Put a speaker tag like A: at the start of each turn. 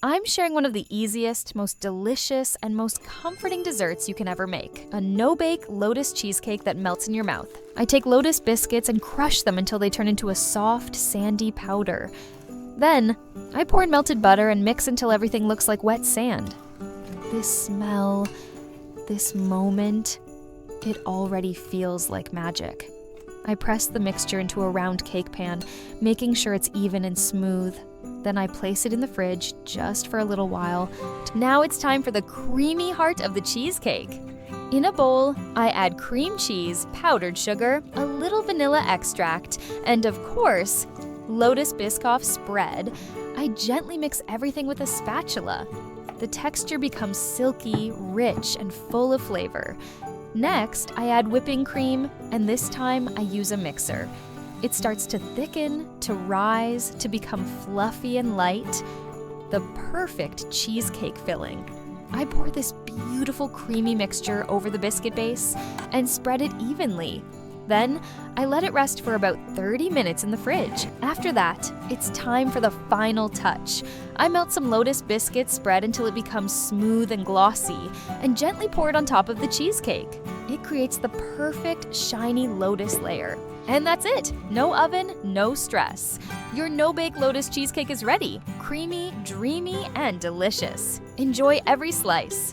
A: I'm sharing one of the easiest, most delicious, and most comforting desserts you can ever make, a no-bake Lotus cheesecake that melts in your mouth. I take Lotus biscuits and crush them until they turn into a soft, sandy powder. Then, I pour in melted butter and mix until everything looks like wet sand. This smell, this moment, it already feels like magic. I press the mixture into a round cake pan, making sure it's even and smooth. Then I place it in the fridge just for a little while. Now it's time for the creamy heart of the cheesecake. In a bowl, I add cream cheese, powdered sugar, a little vanilla extract, and of course, Lotus Biscoff spread. I gently mix everything with a spatula. The texture becomes silky, rich, and full of flavor. Next, I add whipping cream, and this time I use a mixer. It starts to thicken, to rise, to become fluffy and light. The perfect cheesecake filling. I pour this beautiful creamy mixture over the biscuit base and spread it evenly. Then, I let it rest for about 30 minutes in the fridge. After that, it's time for the final touch. I melt some Lotus biscuit spread until it becomes smooth and glossy, and gently pour it on top of the cheesecake. It creates the perfect, shiny Lotus layer. And that's it! No oven, no stress. Your no-bake Lotus cheesecake is ready. Creamy, dreamy, and delicious. Enjoy every slice.